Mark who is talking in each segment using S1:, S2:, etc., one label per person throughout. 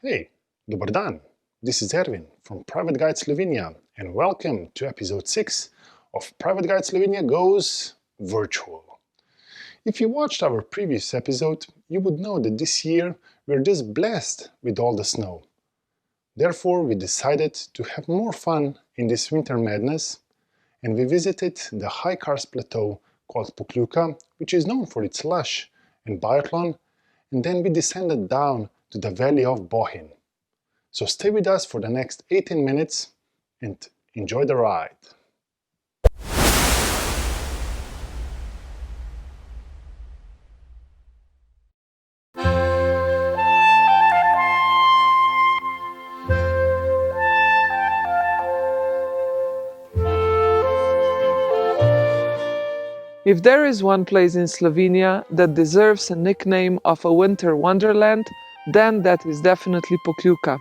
S1: Hey, dobar dan. This is Ervin from Private Guide Slovenia and welcome to episode 6 of Private Guide Slovenia Goes Virtual. If you watched our previous episode, you would know that this year we're just blessed with all the snow. Therefore, we decided to have more fun in this winter madness and we visited the high karst plateau called Pokljuka, which is known for its lush and biathlon, and then we descended down to the valley of Bohinj. So stay with us for the next 18 minutes and enjoy the ride.
S2: If there is one place in Slovenia that deserves a nickname of a winter wonderland, then that is definitely Pokljuka.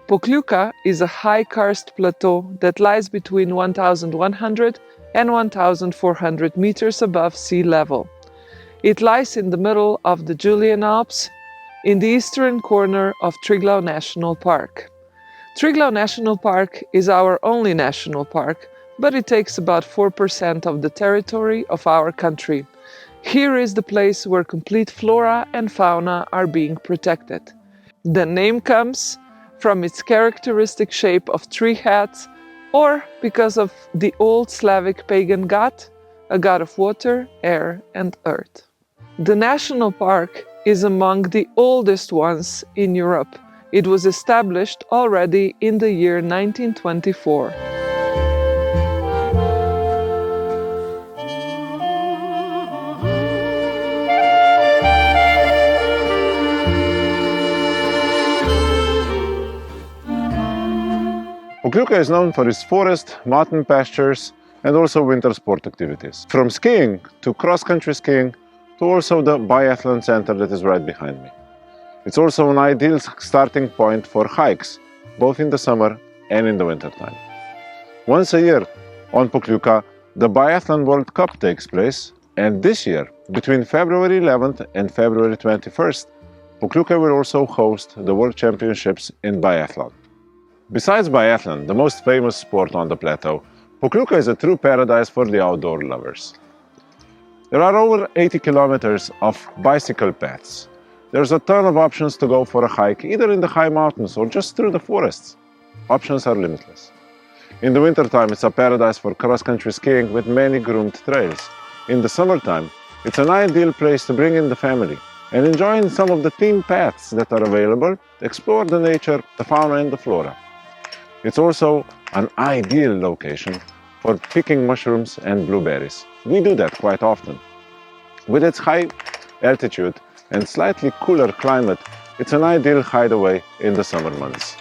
S2: Pokljuka is a high karst plateau that lies between 1,100 and 1,400 meters above sea level. It lies in the middle of the Julian Alps, in the eastern corner of Triglav National Park. Triglav National Park is our only national park, but it takes about 4% of the territory of our country. Here is the place where complete flora and fauna are being protected. The name comes from its characteristic shape of three hats, or because of the old Slavic pagan god, a god of water, air, and earth. The national park is among the oldest ones in Europe. It was established already in the year 1924.
S3: Pokljuka is known for its forest, mountain pastures, and also winter sport activities. From skiing to cross-country skiing to also the biathlon center that is right behind me. It's also an ideal starting point for hikes, both in the summer and in the winter time. Once a year on Pokljuka, the Biathlon World Cup takes place, and this year, between February 11th and February 21st, Pokljuka will also host the World Championships in biathlon. Besides biathlon, the most famous sport on the plateau, Pokljuka is a true paradise for the outdoor lovers. There are over 80 kilometers of bicycle paths. There's a ton of options to go for a hike, either in the high mountains or just through the forests. Options are limitless. In the wintertime, it's a paradise for cross-country skiing with many groomed trails. In the summertime, it's an ideal place to bring in the family and enjoy some of the theme paths that are available, explore the nature, the fauna and the flora. It's also an ideal location for picking mushrooms and blueberries. We do that quite often. With its high altitude and slightly cooler climate, it's an ideal hideaway in the summer months.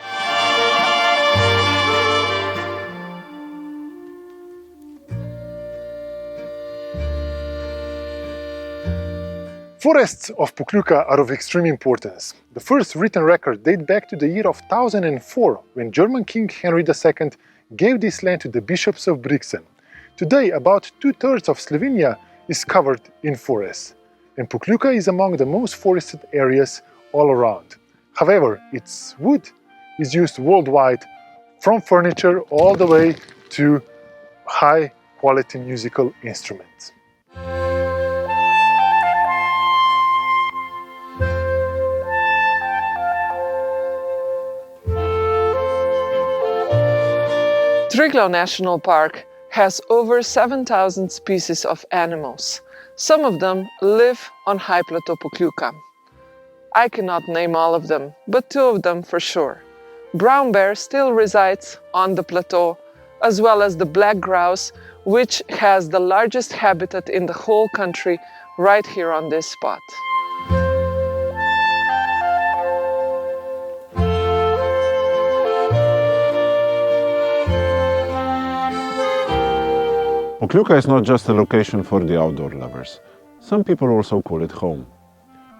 S1: Forests of Pokljuka are of extreme importance. The first written record dates back to the year of 1004, when German King Henry II gave this land to the bishops of Brixen. Today, about 2/3 of Slovenia is covered in forests, and Pokljuka is among the most forested areas all around. However, its wood is used worldwide, from furniture all the way to high-quality musical instruments.
S2: Triglav National Park has over 7,000 species of animals. Some of them live on high plateau Pokljuka. I cannot name all of them, but two of them for sure. Brown bear still resides on the plateau, as well as the black grouse, which has the largest habitat in the whole country right here on this spot.
S3: Pokljuka is not just a location for the outdoor lovers. Some people also call it home.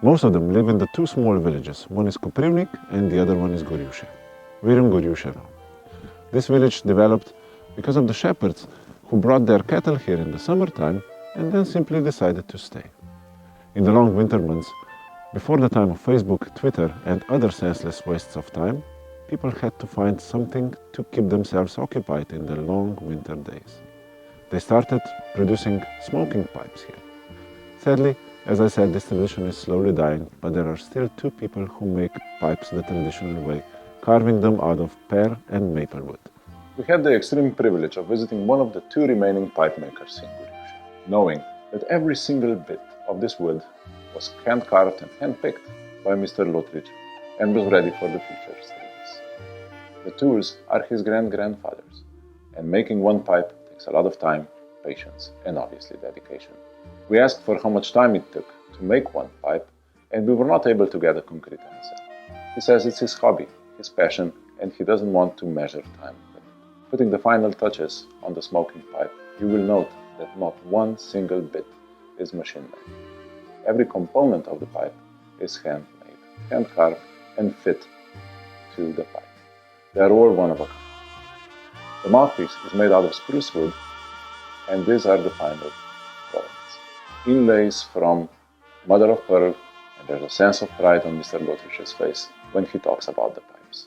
S3: Most of them live in the two small villages. One is Koprivnik and the other one is Gorjuše. We're in Gorjuše now. This village developed because of the shepherds who brought their cattle here in the summertime and then simply decided to stay. In the long winter months, Before the time of Facebook, Twitter, and other senseless wastes of time, people had to find something to keep themselves occupied in the long winter days. They started producing smoking pipes here. Sadly, as I said, this tradition is slowly dying, but there are still two people who make pipes the traditional way, carving them out of pear and maple wood. We had the extreme privilege of visiting one of the two remaining pipe makers in Pokljuka, knowing that every single bit of this wood was hand-carved and hand-picked by Mr. Lotrich and was ready for the future stages. The tools are his grandfather's, and making one pipe takes a lot of time, patience, and obviously dedication. We asked for how much time it took to make one pipe, and we were not able to get a concrete answer. He says it's his hobby, his passion, and he doesn't want to measure time with it. Putting the final touches on the smoking pipe, you will note that not one single bit is machine-made. Every component of the pipe is hand-made, hand-carved, and fit to the pipe. They are all one of a kind. The mouthpiece is made out of spruce wood, and these are the final products. Inlays from mother of pearl, and there's a sense of pride on Mr. Lotrich's face when he talks about the pipes.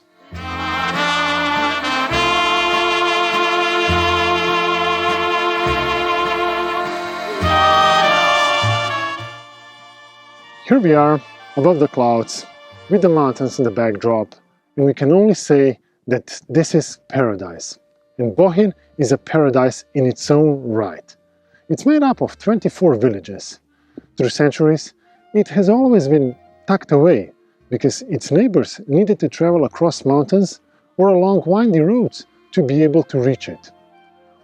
S1: Here we are, above the clouds, with the mountains in the backdrop, and we can only say that this is paradise. And Bohinj is a paradise in its own right. It's made up of 24 villages. Through centuries, it has always been tucked away, because its neighbors needed to travel across mountains or along windy roads to be able to reach it.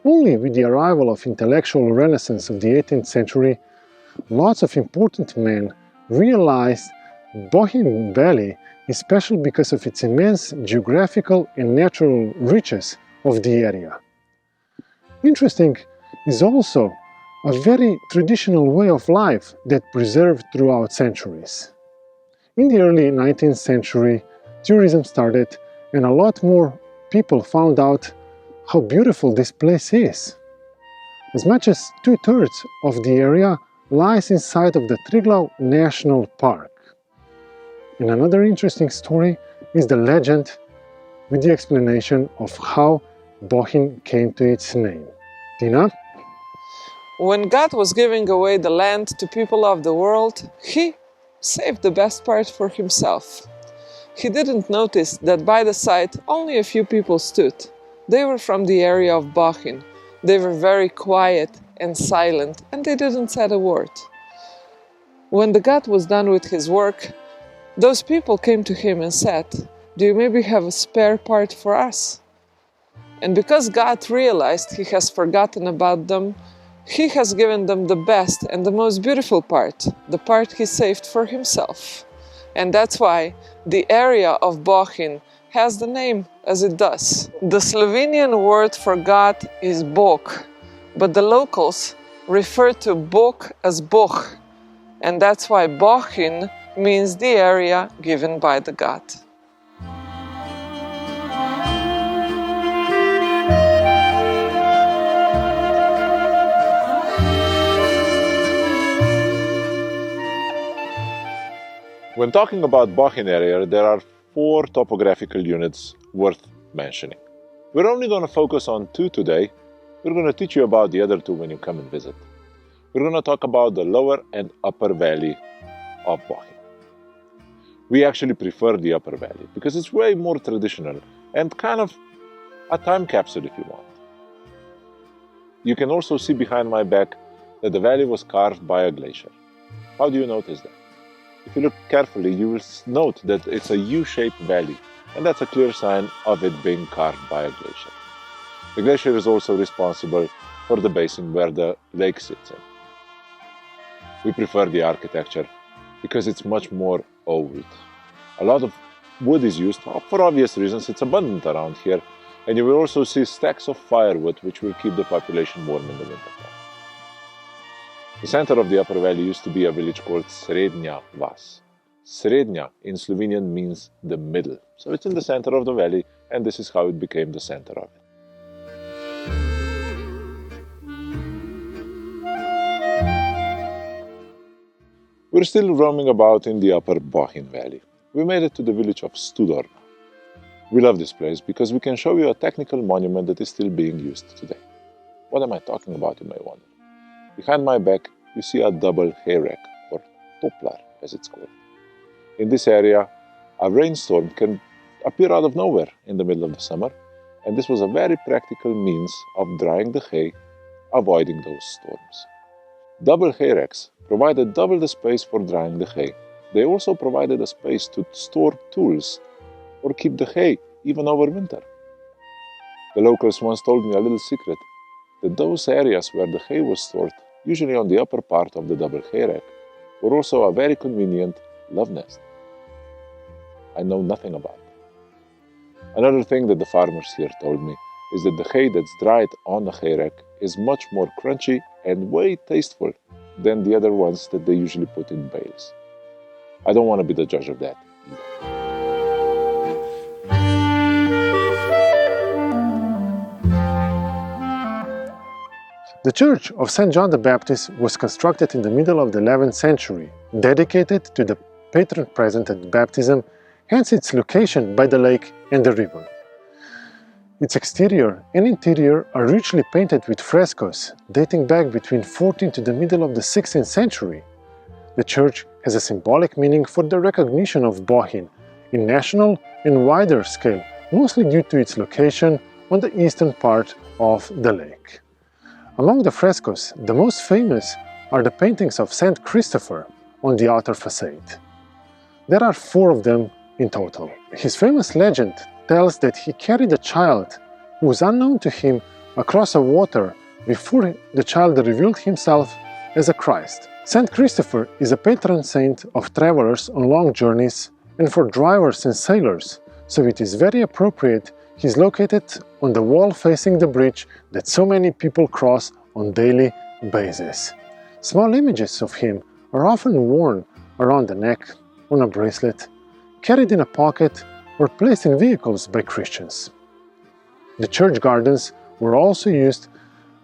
S1: Only with the arrival of intellectual renaissance of the 18th century, lots of important men realized Bohinj Valley is special because of its immense geographical and natural riches of the area. Interesting is also a very traditional way of life that preserved throughout centuries. In the early 19th century, tourism started and a lot more people found out how beautiful this place is. As much as 2/3 of the area lies inside of the Triglav National Park. And another interesting story is the legend with the explanation of how Bohinj came to its name. Tina?
S2: When God was giving away the land to people of the world, He saved the best part for Himself. He didn't notice that by the side only a few people stood. They were from the area of Bohinj. They were very quiet and silent, and they didn't say a word. When the God was done with His work, those people came to Him and said, "Do you maybe have a spare part for us?" And because God realized He has forgotten about them, He has given them the best and the most beautiful part, the part He saved for Himself. And that's why the area of Bohinj has the name as it does. The Slovenian word for God is Bog, but the locals refer to Bog as Boh, and that's why Bohinj means the area given by the God.
S3: When talking about Bohinj area, there are 4 topographical units worth mentioning. We're only going to focus on 2 today. We're going to teach you about the other 2 when you come and visit. We're going to talk about the lower and upper valley of Bohinj. We actually prefer the upper valley because it's way more traditional and kind of a time capsule if you want. You can also see behind my back that the valley was carved by a glacier. How do you notice that? If you look carefully, you will note that it's a U-shaped valley, and that's a clear sign of it being carved by a glacier. The glacier is also responsible for the basin where the lake sits in. We prefer the architecture because it's much more old. A lot of wood is used for obvious reasons. It's abundant around here, and you will also see stacks of firewood which will keep the population warm in the wintertime. The center of the upper valley used to be a village called Srednja Vas. Srednja in Slovenian means the middle. So it's in the center of the valley, and this is how it became the center of it. We're still roaming about in the upper Bohinj valley. We made it to the village of Studor. We love this place because we can show you a technical monument that is still being used today. What am I talking about, you may wonder? Behind my back, you see a double hayrack, or toplar, as it's called. In this area, a rainstorm can appear out of nowhere in the middle of the summer, and this was a very practical means of drying the hay, avoiding those storms. Double hayracks provided double the space for drying the hay. They also provided a space to store tools or keep the hay even over winter. The locals once told me a little secret, that those areas where the hay was stored, usually on the upper part of the double hayrack, were also a very convenient love nest. I know nothing about it. Another thing that the farmers here told me is that the hay that's dried on the hayrack is much more crunchy and way tasteful than the other ones that they usually put in bales. I don't want to be the judge of that either.
S1: The Church of St. John the Baptist was constructed in the middle of the 11th century, dedicated to the patron present at baptism, hence its location by the lake and the river. Its exterior and interior are richly painted with frescoes dating back between 14th to the middle of the 16th century. The church has a symbolic meaning for the recognition of Bohinj in national and wider scale, mostly due to its location on the eastern part of the lake. Among the frescoes, the most famous are the paintings of Saint Christopher on the outer facade. There are 4 of them in total. His famous legend tells that he carried a child who was unknown to him across a water before the child revealed himself as a Christ. Saint Christopher is a patron saint of travelers on long journeys and for drivers and sailors, so it is very appropriate he is located on the wall facing the bridge that so many people cross on daily basis. Small images of him are often worn around the neck, on a bracelet, carried in a pocket, or placed in vehicles by Christians. The church gardens were also used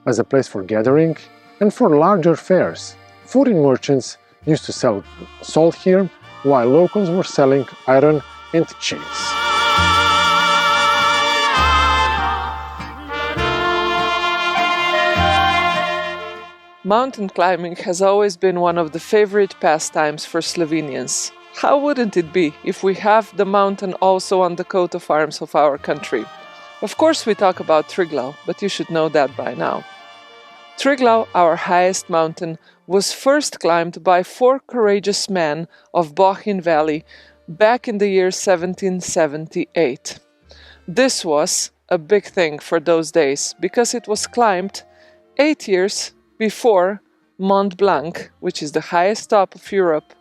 S1: as a place for gathering and for larger fairs. Foreign merchants used to sell salt here, while locals were selling iron and cheese.
S2: Mountain climbing has always been one of the favorite pastimes for Slovenians. How wouldn't it be if we have the mountain also on the coat of arms of our country? Of course we talk about Triglav, but you should know that by now. Triglav, our highest mountain, was first climbed by 4 courageous men of Bohinj Valley back in the year 1778. This was a big thing for those days because it was climbed 8 years before Mont Blanc, which is the highest top of Europe,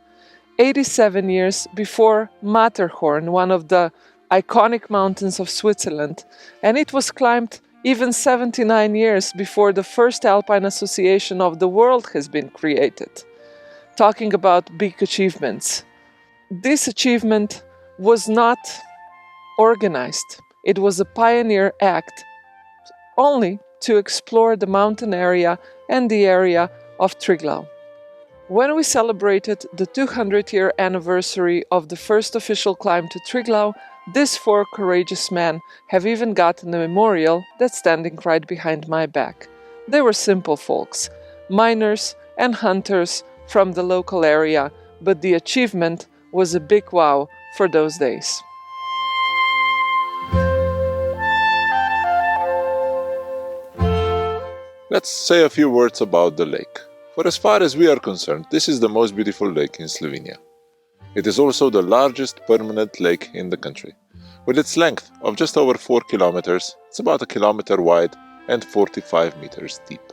S2: 87 years before Matterhorn, one of the iconic mountains of Switzerland, and it was climbed even 79 years before the first Alpine Association of the world has been created. Talking about big achievements. This achievement was not organized. It was a pioneer act only to explore the mountain area and the area of Triglav. When we celebrated the 200-year anniversary of the first official climb to Triglav, these 4 courageous men have even gotten a memorial that's standing right behind my back. They were simple folks, miners and hunters from the local area, but the achievement was a big wow for those days.
S3: Let's say a few words about the lake. For as far as we are concerned, this is the most beautiful lake in Slovenia. It is also the largest permanent lake in the country. With its length of just over 4 kilometers, it's about 1 kilometer wide and 45 meters deep.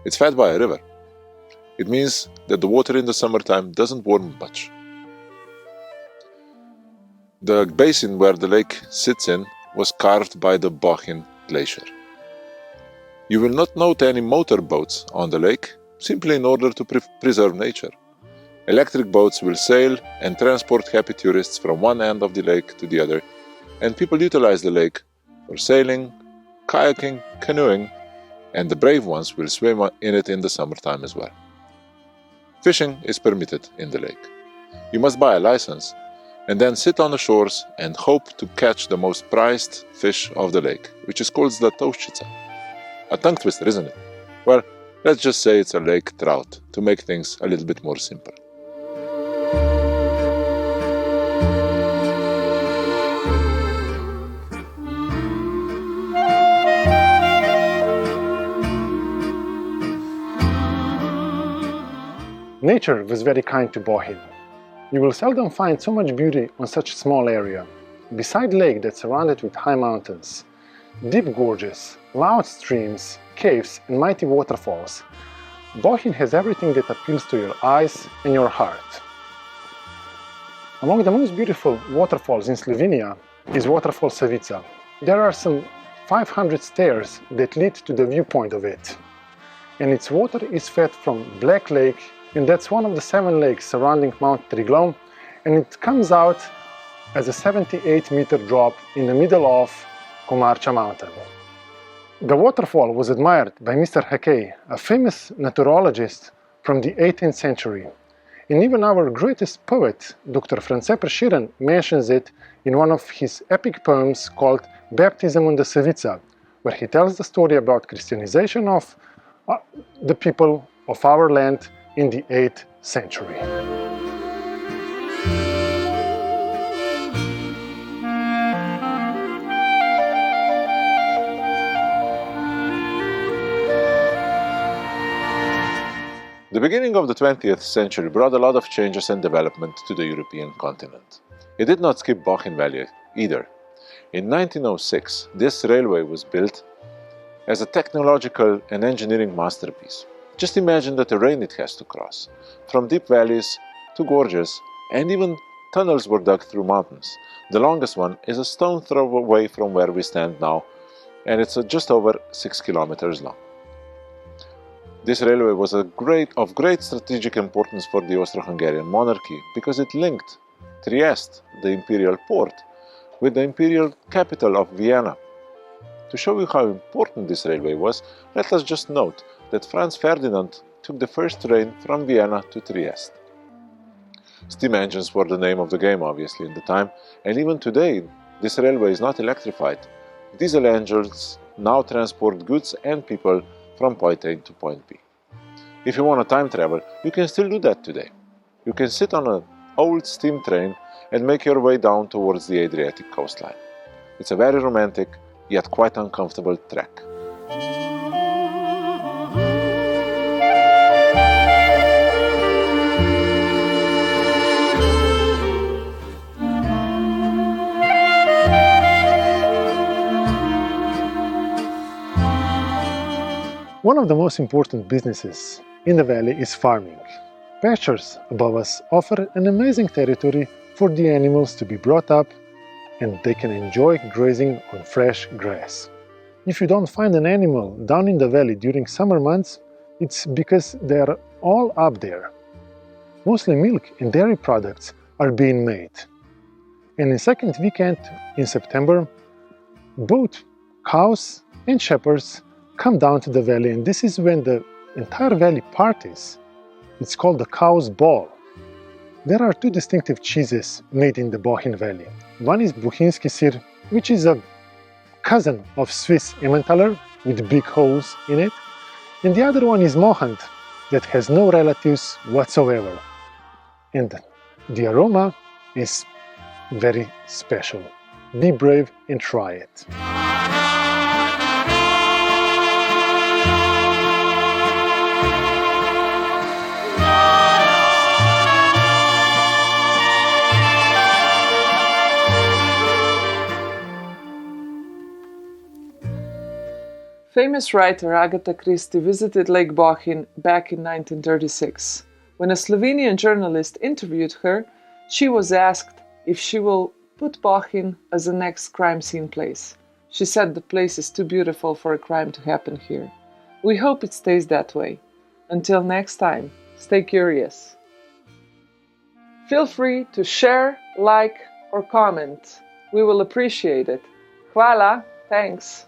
S3: It's fed by a river. It means that the water in the summertime doesn't warm much. The basin where the lake sits in was carved by the Bohinj glacier. You will not note any motorboats on the lake, simply in order to preserve nature. Electric boats will sail and transport happy tourists from one end of the lake to the other, and people utilize the lake for sailing, kayaking, canoeing, and the brave ones will swim in it in the summertime as well.
S4: Fishing is permitted in the lake. You must buy a license and then sit on the shores and hope to catch the most prized fish of the lake, which is called zlatouščica. A tongue twister, isn't it? Well, let's just say it's a lake trout, to make things a little bit more simple.
S1: Nature was very kind to Bohinj. You will seldom find so much beauty on such a small area. Beside lake that's surrounded with high mountains, deep gorges, loud streams, caves and mighty waterfalls, Bohinj has everything that appeals to your eyes and your heart. Among the most beautiful waterfalls in Slovenia is waterfall Savica. There are some 500 stairs that lead to the viewpoint of it. And its water is fed from Black Lake, and that's one of the 7 lakes surrounding Mount Triglav, and it comes out as a 78-meter drop in the middle of Komarča mountain. The waterfall was admired by Mr. Hackey, a famous naturologist from the 18th century. And even our greatest poet, Dr. France Prešeren, mentions it in one of his epic poems called Baptism on the Savica, where he tells the story about Christianization of the people of our land in the 8th century.
S4: The beginning of the 20th century brought a lot of changes and development to the European continent. It did not skip Bohinj Valley either. In 1906, this railway was built as a technological and engineering masterpiece. Just imagine the terrain it has to cross. From deep valleys to gorges, and even tunnels were dug through mountains. The longest one is a stone throw away from where we stand now, and it's just over 6 kilometers long. This railway was of great strategic importance for the Austro-Hungarian monarchy because it linked Trieste, the imperial port, with the imperial capital of Vienna. To show you how important this railway was, let us just note that Franz Ferdinand took the first train from Vienna to Trieste. Steam engines were the name of the game, obviously, in the time, and even today this railway is not electrified. Diesel engines now transport goods and people from point A to point B. If you want to time travel, you can still do that today. You can sit on an old steam train and make your way down towards the Adriatic coastline. It's a very romantic, yet quite uncomfortable trek.
S1: One of the most important businesses in the valley is farming. Pastures above us offer an amazing territory for the animals to be brought up, and they can enjoy grazing on fresh grass. If you don't find an animal down in the valley during summer months, it's because they are all up there. Mostly milk and dairy products are being made. And in second weekend in September, both cows and shepherds come down to the valley, and this is when the entire valley parties. It's called the Cow's Ball. There are 2 distinctive cheeses made in the Bohinj Valley. One is Bohinjski sir, which is a cousin of Swiss Emmentaler with big holes in it, and the other one is Mohant, that has no relatives whatsoever. And the aroma is very special. Be brave and try it.
S2: Famous writer Agatha Christie visited Lake Bohinj back in 1936. When a Slovenian journalist interviewed her, she was asked if she will put Bohinj as the next crime scene place. She said the place is too beautiful for a crime to happen here. We hope it stays that way. Until next time, stay curious. Feel free to share, like, or comment. We will appreciate it. Hvala, thanks.